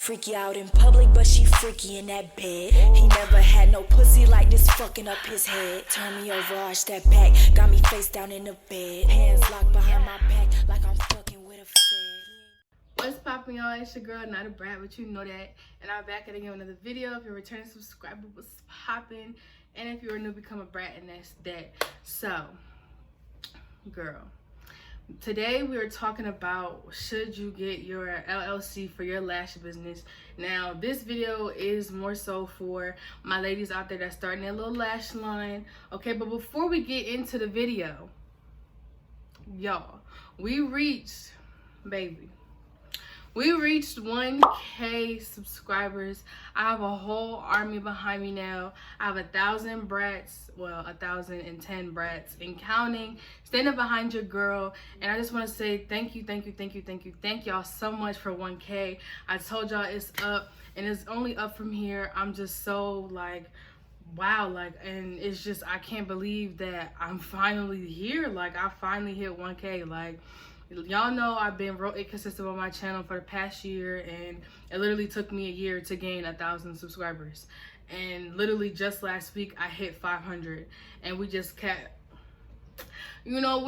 Freaky out in public, but she freaky in that bed. He never had no pussy like this, fucking up his head. Turn me over, arch that back, got me face down in the bed. Hands locked behind my back, like I'm fucking with a fed. What's poppin', y'all? It's your girl, Nyethebrat, but you know that. And I'm back at again with another video. If you're a returning subscriber, what's poppin'? And if you're new, become a brat, and that's that. So, girl, today we are talking about should you get your LLC for your lash business. Now, this video is more so for my ladies out there that's starting their little lash line. Okay, but before we get into the video, y'all, we reached 1K subscribers. I have a whole army behind me now. I have 1,000 brats, well, 1,010 brats and counting, standing behind your girl. And I just want to say thank you y'all so much for 1K. I told y'all it's up, and it's only up from here. I'm just so like, wow, like, and it's just, I can't believe that I'm finally here. Like, I finally hit 1K. Like, y'all know I've been real inconsistent on my channel for the past year, and it literally took me a year to gain 1,000 subscribers. And literally just last week I hit 500, and we just kept going up.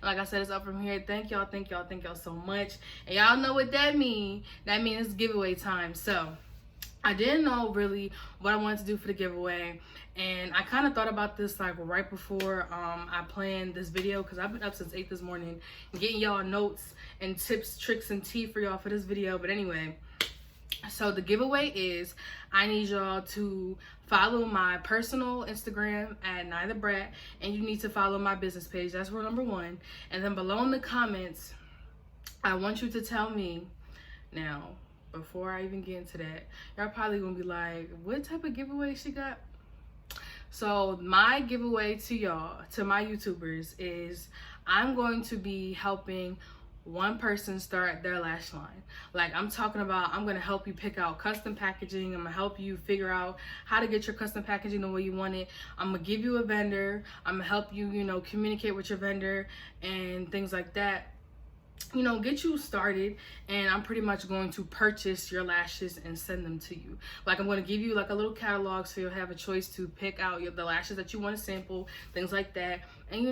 And like I said, it's up from here. Thank y'all so much. And y'all know what that means. That means it's giveaway time. So I didn't know really what I wanted to do for the giveaway, and I kind of thought about this like right before I planned this video, because I've been up since 8 this morning getting y'all notes and tips, tricks, and tea for y'all for this video. But anyway, so the giveaway is I need y'all to follow my personal Instagram at Nyethebrat, and you need to follow my business page. That's rule number 1. And then below in the comments, I want you to tell me now. Before I even get into that, y'all probably gonna be like, what type of giveaway she got? So my giveaway to y'all, to my YouTubers, is I'm going to be helping one person start their lash line. Like, I'm talking about, I'm gonna help you pick out custom packaging. I'm gonna help you figure out how to get your custom packaging the way you want it. I'm gonna give you a vendor. I'm gonna help you, communicate with your vendor and things like that. Get you started, and I'm pretty much going to purchase your lashes and send them to you. Like, I'm going to give you like a little catalog, so you'll have a choice to pick out the lashes that you want to sample, things like that. And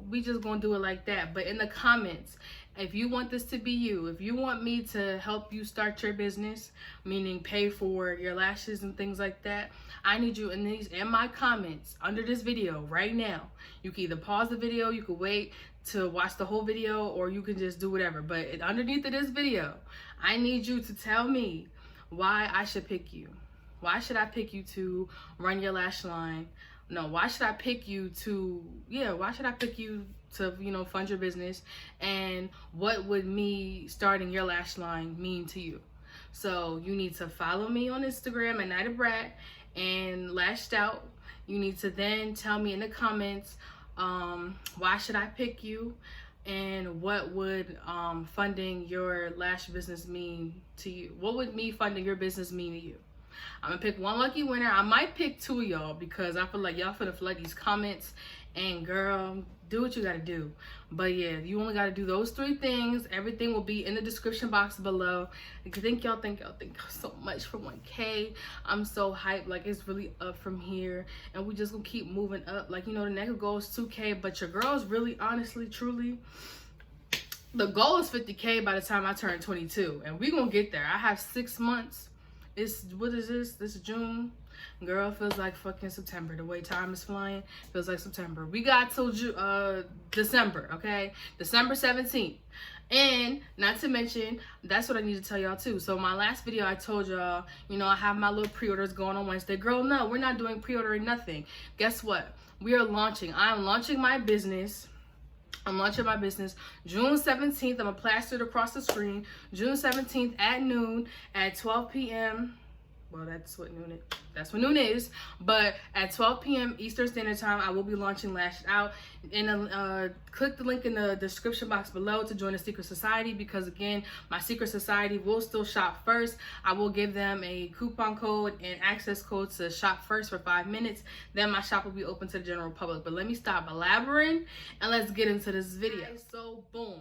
we just going to do it like that. But in the comments, if you want this to be you, if you want me to help you start your business, meaning pay for your lashes and things like that, I need you in my comments under this video right now. You can either pause the video, you can wait to watch the whole video, or you can just do whatever. But underneath of this video, I need you to tell me why I should pick you. Why should I pick you to run your lash line? No, why should I pick you to, fund your business? And what would me starting your lash line mean to you? So you need to follow me on Instagram at Nyethebrat and Lashed Out. You need to then tell me in the comments, why should I pick you, and what would funding your lash business mean to you? What would me funding your business mean to you? I'm gonna pick one lucky winner. I might pick 2 of y'all, because I feel like y'all finna flood these comments, and girl, do what you gotta do. But yeah, you only gotta do those 3 things. Everything will be in the description box below. Thank y'all so much for 1K. I'm so hyped. Like, it's really up from here, and we just gonna keep moving up. Like, the next goal is 2K, but your girl's really, honestly, truly, the goal is 50K by the time I turn 22, and we gonna get there. I have 6 months. What is this? This is June. Girl, feels like fucking September. The way time is flying, feels like September. We got till December, okay? December 17th. And not to mention, that's what I need to tell y'all too. So my last video, I told y'all, I have my little pre-orders going on Wednesday. Girl, no, we're not doing pre-ordering nothing. Guess what? We are launching. I'm launching my business. June 17th. I'm gonna plaster it across the screen. June 17th at noon, at 12 p.m. Well, that's what noon is. But at 12 p.m. Eastern Standard Time, I will be launching Lashed Out. And click the link in the description box below to join the secret society, because again, my secret society will still shop first. I will give them a coupon code and access code to shop first for 5 minutes. Then my shop will be open to the general public. But let me stop blabbering and let's get into this video. So boom.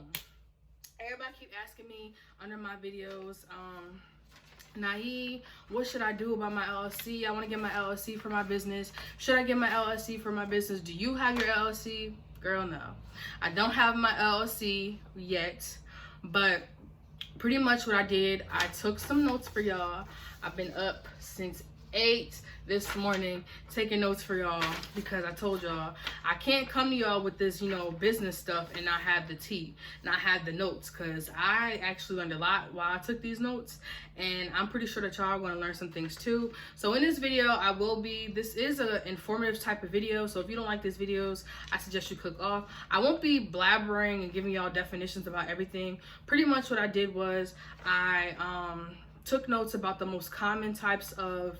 Everybody keep asking me under my videos, Nye, what should I do about my LLC? I want to get my LLC for my business. Should I get my LLC for my business? Do you have your LLC? Girl, no. I don't have my LLC yet, but pretty much what I did, I took some notes for y'all. I've been up since 8 this morning taking notes for y'all because I told y'all I can't come to y'all with this, you know, business stuff and not have the tea, not have the notes, because I actually learned a lot while I took these notes, and I'm pretty sure that y'all are going to learn some things too. So in this video, this is an informative type of video, so if you don't like these videos, I suggest you click off. I won't be blabbering and giving y'all definitions about everything. Pretty much what I did was I took notes about the most common types of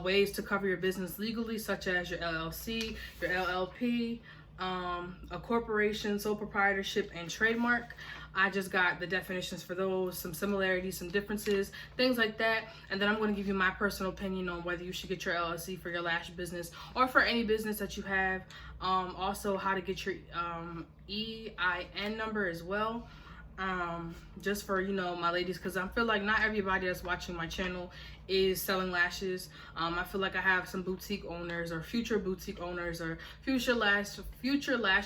ways to cover your business legally, such as your LLC, your LLP, a corporation, sole proprietorship, and trademark. I just got the definitions for those, some similarities, some differences, things like that. And then I'm going to give you my personal opinion on whether you should get your LLC for your Lash business or for any business that you have. Also, how to get your EIN number as well. Just for, you know, my ladies, because I feel like not everybody that's watching my channel is selling lashes. I feel like I have some boutique owners or future boutique owners or future lash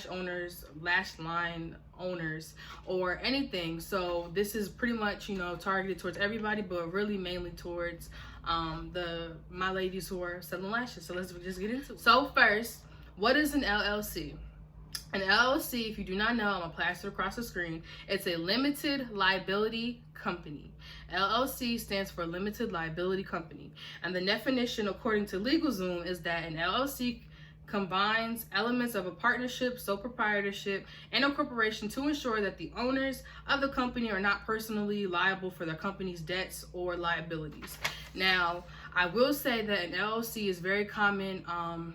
owners, lash line owners, or anything. So this is pretty much, you know, targeted towards everybody, but really mainly towards my ladies who are selling lashes. So let's just get into it. So first, what is an LLC? An LLC, if you do not know, I'm gonna plaster across the screen. It's a limited liability company. LLC stands for limited liability company. And the definition, according to LegalZoom, is that an LLC combines elements of a partnership, sole proprietorship, and a corporation to ensure that the owners of the company are not personally liable for the company's debts or liabilities. Now, I will say that an LLC is very common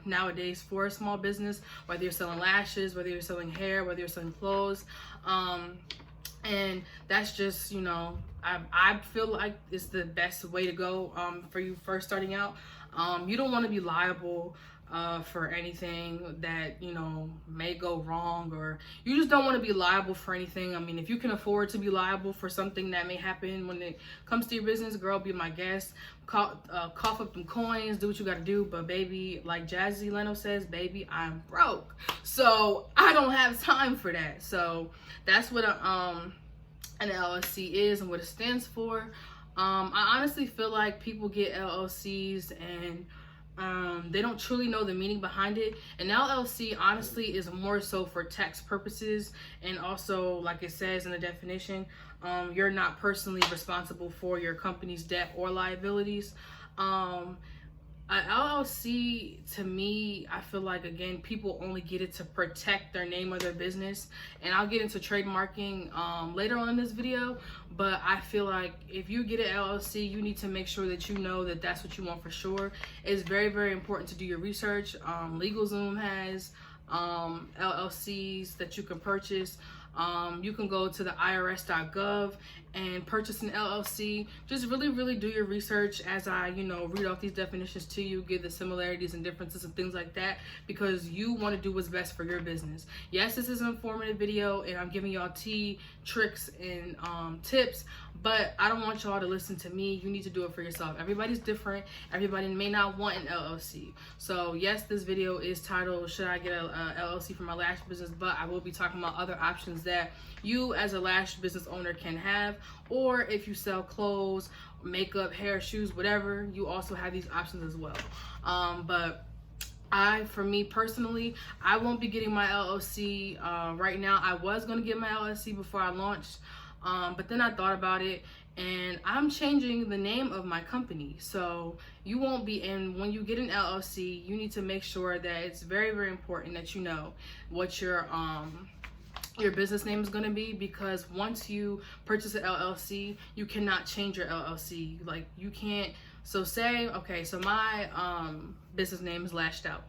nowadays for a small business, whether you're selling lashes, whether you're selling hair, whether you're selling clothes. And that's just, you know, I feel like it's the best way to go for you first starting out. You don't want to be liable for anything that, you know, may go wrong, or you just don't want to be liable for anything. I mean, if you can afford to be liable for something that may happen when it comes to your business, girl, be my guest. Cough up them coins, do what you got to do. But baby, like Jazzy Leno says, baby, I'm broke, so I don't have time for that. So that's what an LLC is and what it stands for. I honestly feel like people get LLCs and they don't truly know the meaning behind it. An LLC honestly is more so for tax purposes, and also, like it says in the definition, you're not personally responsible for your company's debt or liabilities. An LLC, to me, I feel like, again, people only get it to protect their name or their business. And I'll get into trademarking later on in this video. But I feel like if you get an LLC, you need to make sure that you know that that's what you want for sure. It's very, very important to do your research. LegalZoom has LLCs that you can purchase. You can go to the irs.gov and purchase an LLC. Just really do your research as I, you know, read off these definitions to you, give the similarities and differences and things like that, because you want to do what's best for your business. Yes, this is an informative video and I'm giving y'all tricks and tips, but I don't want y'all to listen to me. You need to do it for yourself. Everybody's different. Everybody may not want an LLC. So yes, this video is titled, should I get a LLC for my lash business? But I will be talking about other options that you as a lash business owner can have, or if you sell clothes, makeup, hair, shoes, whatever, you also have these options as well. But for me personally, I won't be getting my LLC right now. I was going to get my LLC before I launched, but then I thought about it, and I'm changing the name of my company. So you won't be, and when you get an LLC, you need to make sure that it's very important that you know what your business name is going to be, because once you purchase an LLC, you cannot change your LLC. Like, you can't. So say, okay, so my business name is Lashed Out.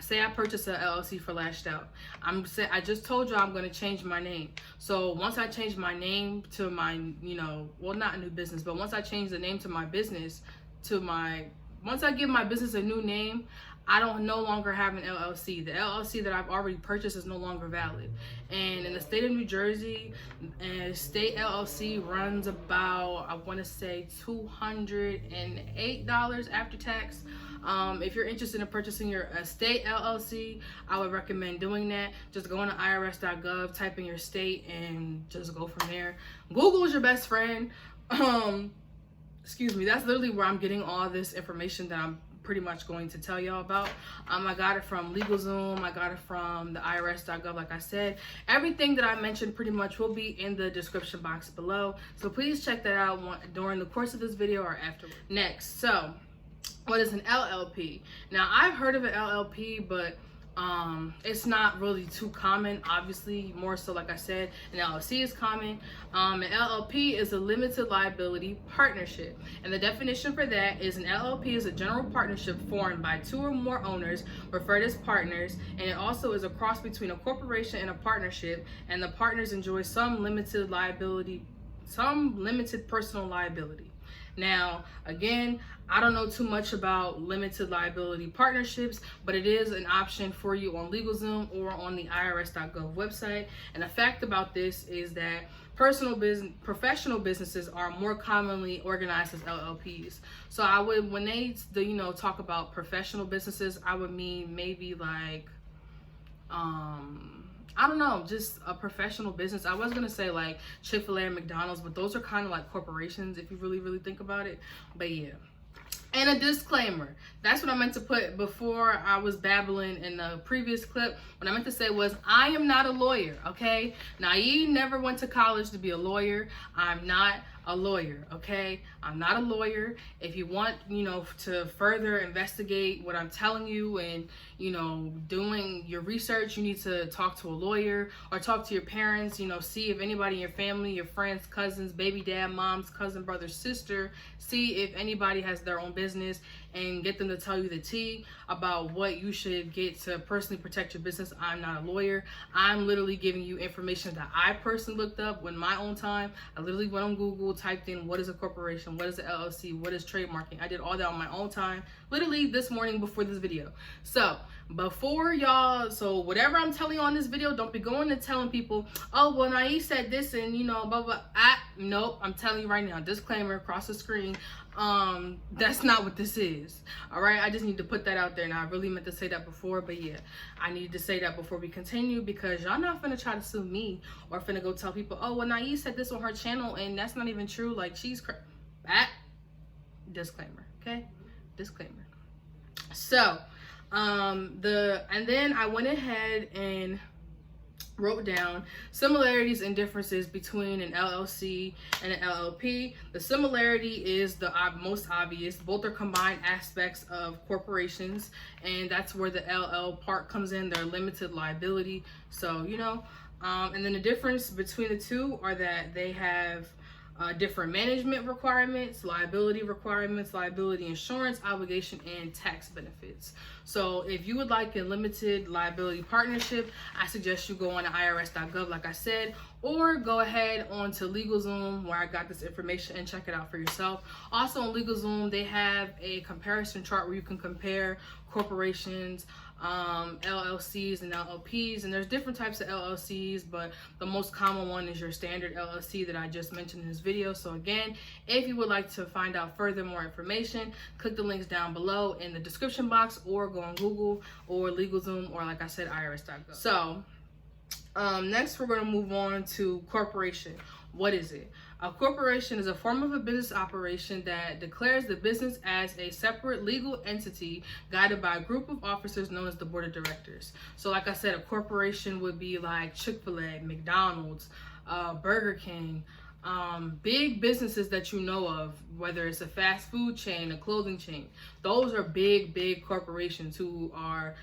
Say I purchase an LLC for Lashed Out. I just told you I'm going to change my name. So once I change my name to my, you know, well, not a new business, but once I change the name to my business, once I give my business a new name, I don't no longer have an LLC. The LLC that I've already purchased is no longer valid. And in the state of New Jersey, a state LLC runs about, I want to say, $208 after tax. If you're interested in purchasing your state LLC, I would recommend doing that. Just go on to irs.gov, type in your state, and just go from there. Google is your best friend. Excuse me. That's literally where I'm getting all this information that I'm pretty much going to tell y'all about. I got it from LegalZoom. I got it from the irs.gov. Like I said, everything that I mentioned pretty much will be in the description box below. So please check that out during the course of this video or afterwards. Next, so what is an LLP? Now, I've heard of an LLP, but it's not really too common. Obviously, more so, like I said, an LLC is common. An LLP is a limited liability partnership, and the definition for that is an LLP is a general partnership formed by 2 or more owners referred as partners, and it also is a cross between a corporation and a partnership, and the partners enjoy some limited personal liability. Now, again, I don't know too much about limited liability partnerships, but it is an option for you on LegalZoom or on the irs.gov website. And the fact about this is that professional businesses are more commonly organized as LLPs. So I would, when they talk about professional businesses, I would mean maybe like I don't know, just a professional business. I was gonna say like Chick-fil-A and McDonald's, but those are kind of like corporations if you really think about it. But yeah. And a disclaimer. That's what I meant to put before I was babbling in the previous clip. What I meant to say was, I am not a lawyer, okay? Nyeth never went to college to be a lawyer. I'm not a lawyer, okay? I'm not a lawyer. If you want, to further investigate what I'm telling you and, doing your research, you need to talk to a lawyer or talk to your parents, see if anybody in your family, your friends, cousins, baby dad, mom's, cousin, brother, sister, see if anybody has their own business and get them to tell you the tea about what you should get to personally protect your business. I'm not a lawyer. I'm literally giving you information that I personally looked up in my own time. I literally went on Google, typed in what is a corporation, what is an LLC, what is trademarking. I did all that on my own time, literally this morning before this video. So whatever I'm telling you on this video, don't be going and telling people, oh, well, Nyeth said this and blah, blah. Nope, I'm telling you right now, disclaimer across the screen. That's not what this is. All right, I just need to put that out there. Now, I really meant to say that before, but yeah, I need to say that before we continue, because y'all not finna try to sue me or finna go tell people, oh, well, Nyeth said this on her channel and that's not even true. Like, she's disclaimer, okay? Disclaimer. So, and then I went ahead and wrote down similarities and differences between an LLC and an LLP. The similarity is the most obvious. Both are combined aspects of corporations, and that's where the LL part comes in, their limited liability. So, and then the difference between the two are that they have different management requirements, liability insurance obligation, and tax benefits. So if you would like a limited liability partnership, I suggest you go on to irs.gov, like I said, or go ahead onto LegalZoom, where I got this information, and check it out for yourself. Also on LegalZoom, they have a comparison chart where you can compare corporations, LLCs and LLPs, and there's different types of LLCs, but the most common one is your standard LLC that I just mentioned in this video. So again, if you would like to find out more information, click the links down below in the description box, or go on Google or LegalZoom, or like I said, irs.gov. So next we're going to move on to corporation. What is it? A corporation is a form of a business operation that declares the business as a separate legal entity guided by a group of officers known as the board of directors. So like I said, a corporation would be like Chick-fil-A, McDonald's, Burger King, big businesses that you know of, whether it's a fast food chain, a clothing chain. Those are big corporations who are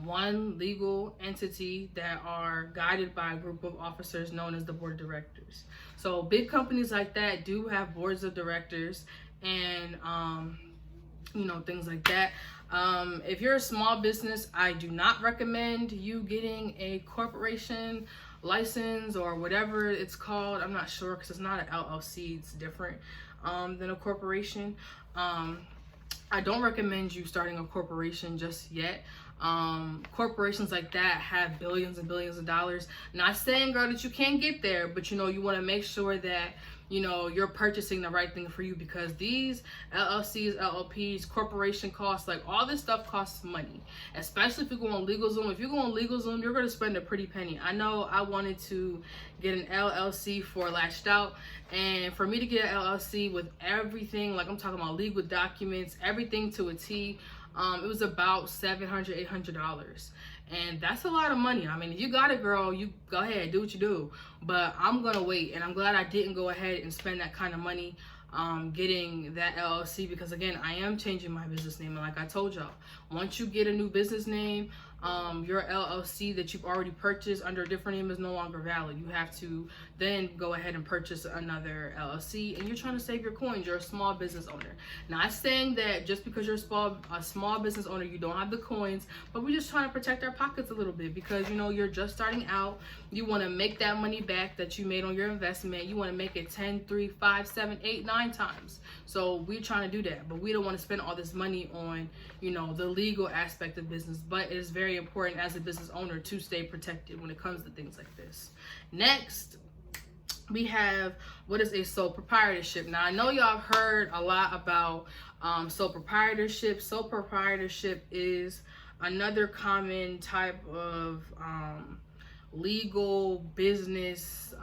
one legal entity that are guided by a group of officers known as the board of directors. So big companies like that do have boards of directors and things like that. If you're a small business, I do not recommend you getting a corporation license or whatever it's called. I'm not sure, because it's not an LLC, it's different than a corporation. I don't recommend you starting a corporation just yet. Corporations like that have billions and billions of dollars. Not saying, girl, that you can't get there, but you know, you want to make sure that, you know, you're purchasing the right thing for you, because these LLCs, LLPs, corporation costs, like all this stuff costs money, especially if you go on LegalZoom. If you go on LegalZoom, you're going to spend a pretty penny. I know I wanted to get an LLC for Lashed Out, and for me to get an LLC with everything, like I'm talking about legal documents, everything to a T, it was about $700, $800. And that's a lot of money. I mean, if you got it, girl, you go ahead, do what you do. But I'm gonna wait, and I'm glad I didn't go ahead and spend that kind of money getting that LLC, because again, I am changing my business name. And like I told y'all, once you get a new business name, your LLC that you've already purchased under a different name is no longer valid. You have to then go ahead and purchase another LLC, and you're trying to save your coins. You're a small business owner. Not saying that just because you're a small business owner, you don't have the coins, but we're just trying to protect our pockets a little bit, because you know, you're just starting out. You want to make that money back that you made on your investment. You want to make it 10, 3, 5, 7, 8, 9 times. So we're trying to do that, but we don't want to spend all this money on, you know, the legal aspect of business. But it is very important as a business owner to stay protected when it comes to things like this. Next, we have, what is a sole proprietorship? Now, I know y'all have heard a lot about sole proprietorship. Sole proprietorship is another common type of legal business.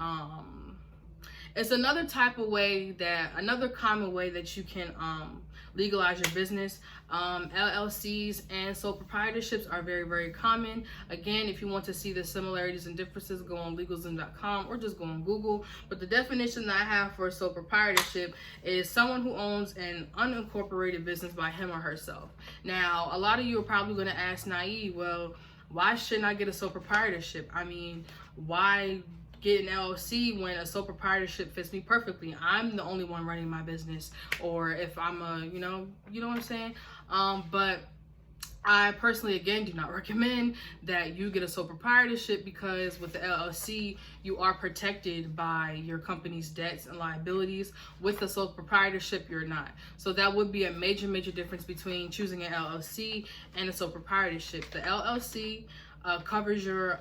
It's another common way that you can legalize your business. LLCs and sole proprietorships are very, very common. Again, if you want to see the similarities and differences, go on LegalZoom.com or just go on Google. But the definition that I have for a sole proprietorship is someone who owns an unincorporated business by him or herself. Now, a lot of you are probably going to ask, Naive, well, why shouldn't I get a sole proprietorship? I mean, why get an LLC when a sole proprietorship fits me perfectly? I'm the only one running my business, or if I'm a, you know what I'm saying? But I personally, again, do not recommend that you get a sole proprietorship, because with the LLC, you are protected by your company's debts and liabilities. With the sole proprietorship, you're not. So that would be a major, major difference between choosing an LLC and a sole proprietorship. The LLC covers your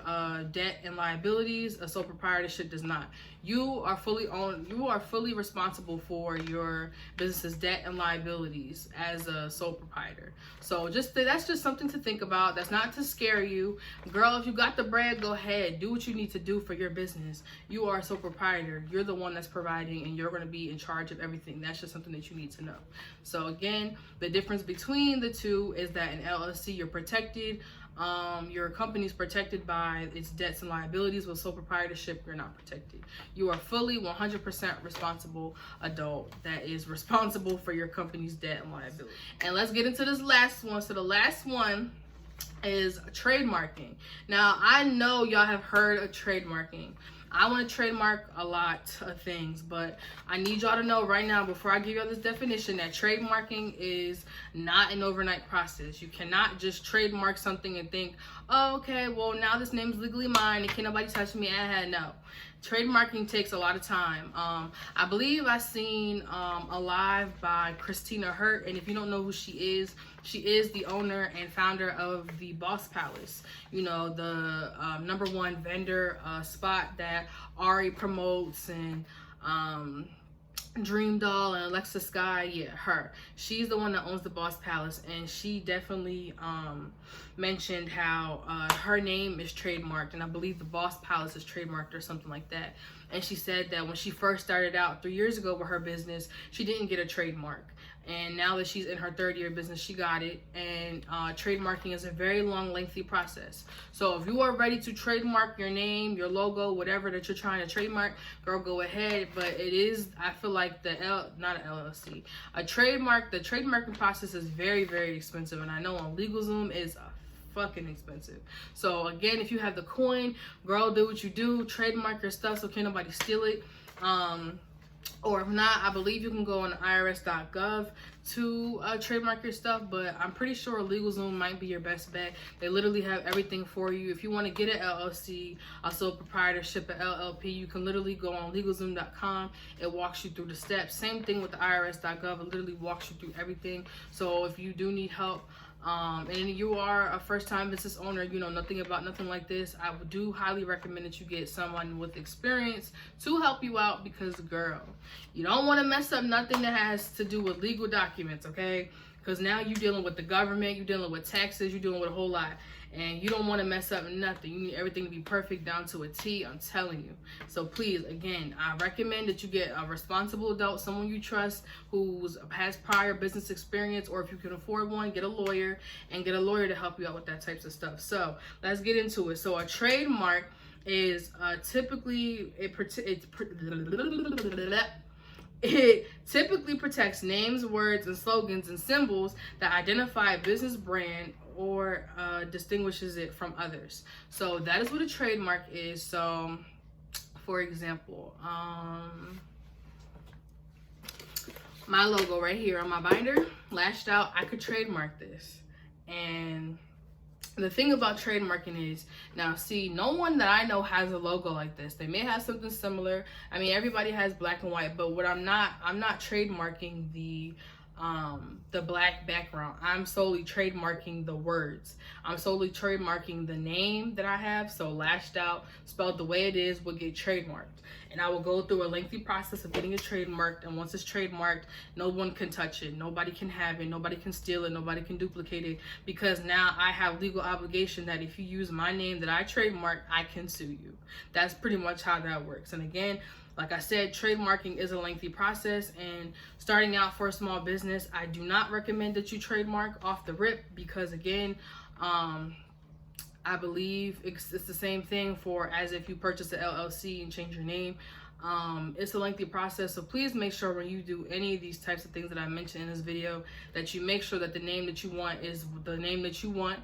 debt and liabilities. A sole proprietorship does not. You are fully responsible for your business's debt and liabilities as a sole proprietor. So that's just something to think about. That's not to scare you. Girl, if you got the bread, go ahead. Do what you need to do for your business. You are a sole proprietor. You're the one that's providing, and you're going to be in charge of everything. That's just something that you need to know. So again, the difference between the two is that in LLC, you're protected. Your company's protected by its debts and liabilities. With sole proprietorship, you're not protected. You are fully 100% responsible adult that is responsible for your company's debt and liability. And let's get into this last one. So the last one is trademarking. Now, I know y'all have heard of trademarking. I want to trademark a lot of things, but I need y'all to know right now, before I give y'all this definition, that trademarking is not an overnight process. You cannot just trademark something and think, oh, okay, well, now this name is legally mine and can't nobody touch me. No. Trademarking takes a lot of time. I believe I seen a live by Christina Hurt, and if you don't know who she is the owner and founder of the Boss Palace. You know, the #1 vendor spot that Ari promotes, and Dream Doll and Alexa Sky. Yeah, her. She's the one that owns the Boss Palace, and she definitely mentioned how her name is trademarked, and I believe the Boss Palace is trademarked or something like that. And she said that when she first started out 3 years ago with her business, she didn't get a trademark. And now that she's in her 3rd year business, she got it. And trademarking is a very long, lengthy process. So if you are ready to trademark your name, your logo, whatever that you're trying to trademark, girl, go ahead. But it is, I feel like the LLC, the trademarking process is very, very expensive. And I know on LegalZoom is fucking expensive. So again, if you have the coin, girl, do what you do. Trademark your stuff so can't nobody steal it. Or if not, I believe you can go on irs.gov to trademark your stuff, but I'm pretty sure LegalZoom might be your best bet. They literally have everything for you. If you want to get an LLC, also a proprietorship, an LLP, you can literally go on LegalZoom.com. It walks you through the steps. Same thing with the irs.gov. It literally walks you through everything. So if you do need help, and you are a first-time business owner, you know nothing about nothing like this, I do highly recommend that you get someone with experience to help you out, because girl, you don't want to mess up nothing that has to do with legal documents, okay? Because now you're dealing with the government, you're dealing with taxes, you're dealing with a whole lot, and you don't want to mess up nothing. You need everything to be perfect down to a T, I'm telling you. So please, again, I recommend that you get a responsible adult, someone you trust who has prior business experience, or if you can afford one, get a lawyer, and get a lawyer to help you out with that types of stuff. So let's get into it. So a trademark is typically, it typically protects names, words, and slogans and symbols that identify a business brand or distinguishes it from others. So that is what a trademark is. So for example, my logo right here on my binder, Lashed Out, I could trademark this. And the thing about trademarking is, now see, no one that I know has a logo like this. They may have something similar. I mean, everybody has black and white, but what I'm not trademarking the black background. I'm solely trademarking the words. I'm solely trademarking the name that I have. So Lashed Out, spelled the way it is, will get trademarked. And I will go through a lengthy process of getting it trademarked. And once it's trademarked, no one can touch it. Nobody can have it. Nobody can steal it. Nobody can duplicate it. Because now I have legal obligation that if you use my name that I trademark, I can sue you. That's pretty much how that works. And again, like I said, trademarking is a lengthy process, and starting out for a small business, I do not recommend that you trademark off the rip, because again, I believe it's the same thing for as if you purchase an LLC and change your name. It's a lengthy process, so please make sure when you do any of these types of things that I mentioned in this video that you make sure that the name that you want is the name that you want,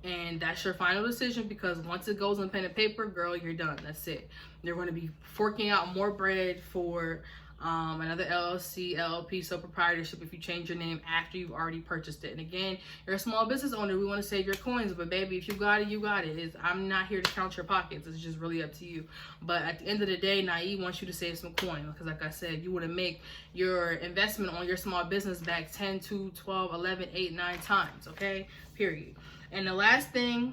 and that's your final decision, because once it goes on pen and paper, girl, you're done. That's it. You're going to be forking out more bread for another LLC, LLP, so proprietorship if you change your name after you've already purchased it. And again, you're a small business owner. We want to save your coins, but baby, if you got it, you got it. I'm not here to count your pockets. It's just really up to you. But at the end of the day, Nyeth wants you to save some coin, because like I said, you want to make your investment on your small business back 10, 2, 12, 11, 8, 9 times, okay? Period. And the last thing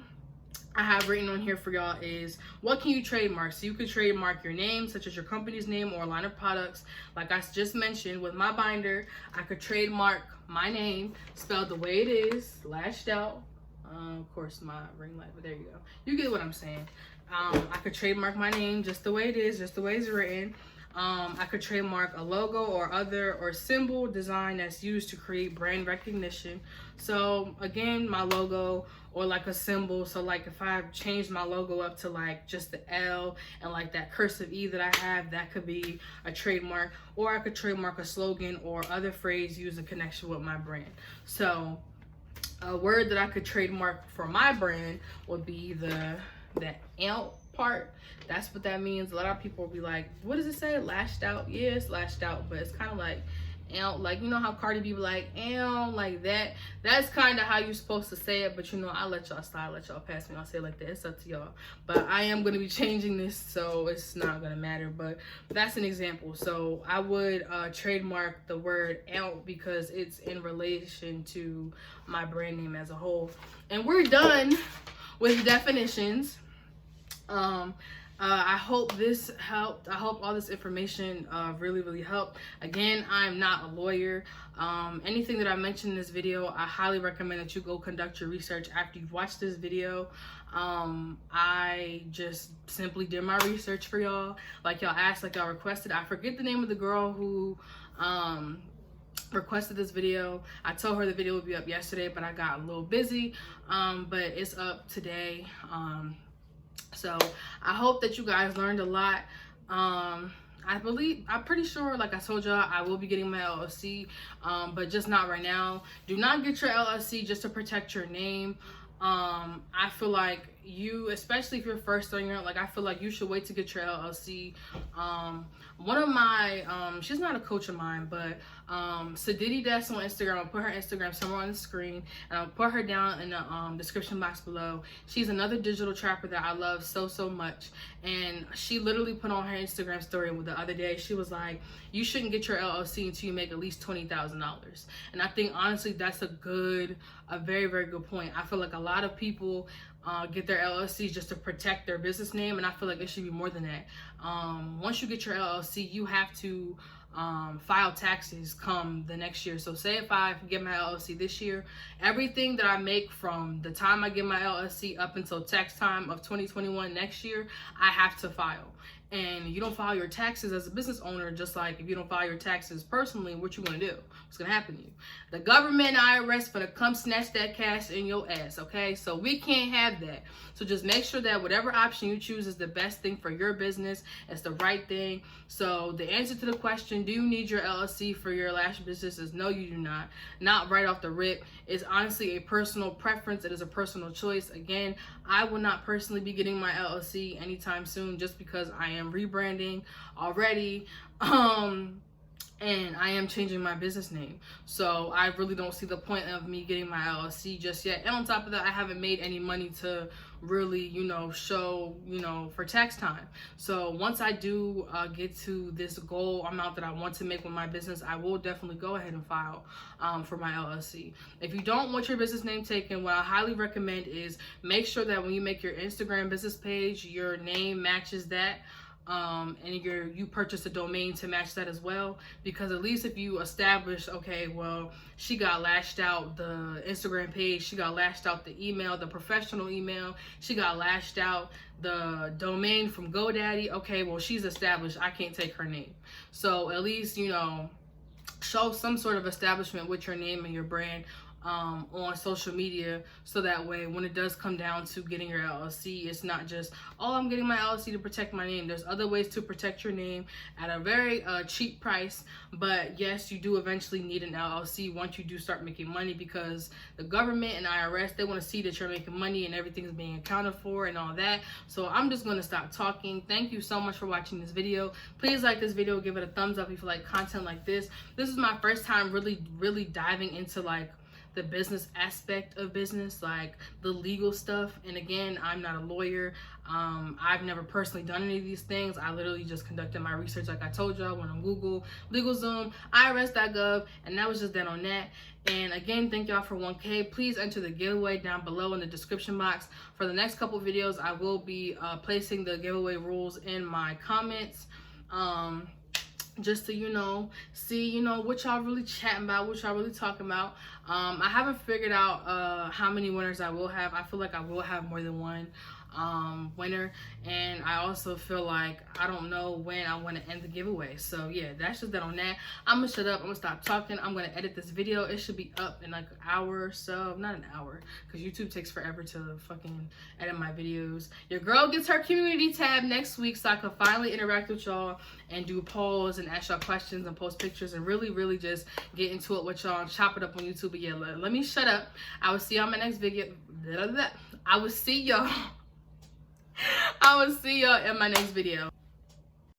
I have written on here for y'all is, what can you trademark? So you could trademark your name, such as your company's name or a line of products. Like I just mentioned with my binder, I could trademark my name spelled the way it is, Lashed Out. Of course, my ring light, but there you go. You get what I'm saying. I could trademark my name just the way it is, just the way it's written. I could trademark a logo or symbol design that's used to create brand recognition. So again, my logo or like a symbol. So like if I changed my logo up to like just the L and like that cursive E that I have, that could be a trademark. Or I could trademark a slogan or other phrase used in connection with my brand. So a word that I could trademark for my brand would be that out part. That's what that means. A lot of people will be like, what does it say? Lashed out? Yeah, it's lashed out, but it's kind of like out, like, you know how Cardi B be like, ow, like that. That's kind of how you're supposed to say it, but you know, I'll let y'all slide, let y'all pass me. I'll say it like that. It's up to y'all. But I am going to be changing this, so it's not going to matter. But that's an example. So I would trademark the word out because it's in relation to my brand name as a whole. And we're done with definitions. I hope this helped. I hope all this information really helped. Again, I'm not a lawyer. Anything that I mentioned in this video, I highly recommend that you go conduct your research after you've watched this video. I just simply did my research for y'all, like y'all asked, like y'all requested. I forget the name of the girl who requested this video. I told her the video would be up yesterday, but I got a little busy. But it's up today. So I hope that you guys learned a lot. I'm pretty sure, like I told y'all, I will be getting my LLC, but just not right now. Do not get your LLC just to protect your name. I feel like you, especially if you're first starting out, like I feel like you should wait to get your LLC. One of my she's not a coach of mine, but Sadidi Des on Instagram, I'll put her Instagram somewhere on the screen, and I'll put her down in the description box below. She's another digital trapper that I love so much, and she literally put on her Instagram story the other day. She was like, you shouldn't get your LLC until you make at least $20,000. And I think honestly that's a very good point. I feel like a lot of people get their LLCs just to protect their business name, and I feel like it should be more than that. Once you get your LLC, you have to file taxes come the next year. So say if I get my LLC this year, everything that I make from the time I get my LLC up until tax time of 2021 next year, I have to file. And you don't file your taxes as a business owner, just like if you don't file your taxes personally, what you gonna do? What's gonna happen to you? The government, IRS, gonna come snatch that cash in your ass, okay? So we can't have that. So just make sure that whatever option you choose is the best thing for your business. It's the right thing. So the answer to the question, do you need your LLC for your lash business, is no, you do not. Not right off the rip. It's honestly a personal preference. It is a personal choice. Again, I will not personally be getting my LLC anytime soon, just because I am rebranding already. And I am changing my business name. So I really don't see the point of me getting my LLC just yet. And on top of that, I haven't made any money to really, show, for tax time. So once I do get to this goal amount that I want to make with my business, I will definitely go ahead and file for my LLC. If you don't want your business name taken, what I highly recommend is make sure that when you make your Instagram business page, your name matches that. And you purchase a domain to match that as well, because at least if you establish, okay, well, she got lashed out the Instagram page, she got lashed out the email, the professional email, she got lashed out the domain from GoDaddy, okay, well, she's established, I can't take her name. So at least, show some sort of establishment with your name and your brand on social media, so that way when it does come down to getting your LLC, it's not just, oh, I'm getting my LLC to protect my name. There's other ways to protect your name at a very cheap price, but yes, you do eventually need an LLC once you do start making money, because the government and IRS, they want to see that you're making money and everything's being accounted for and all that. So I'm just going to stop talking. Thank you so much for watching this video. Please like this video, give it a thumbs up if you like content like this. This is my first time really diving into like the business aspect of business, like the legal stuff. And again, I'm not a lawyer. I've never personally done any of these things. I literally just conducted my research, like I told y'all, went on Google, LegalZoom, IRS.gov, and that was just that on that. And again, thank y'all for 1K. Please enter the giveaway down below in the description box. For the next couple videos, I will be placing the giveaway rules in my comments. Just to, see, what y'all really chatting about, what y'all really talking about. I haven't figured out how many winners I will have. I feel like I will have more than one winner, and I also feel like I don't know when I want to end the giveaway. So yeah, that's just that on that. I'm gonna shut up, I'm gonna stop talking, I'm gonna edit this video. It should be up in like an hour or so. Not an hour, because YouTube takes forever to fucking edit my videos. Your girl gets her community tab next week, so I can finally interact with y'all and do polls and ask y'all questions and post pictures and really just get into it with y'all and chop it up on YouTube. But yeah, let me shut up. I will see y'all in my next video. I will see y'all in my next video.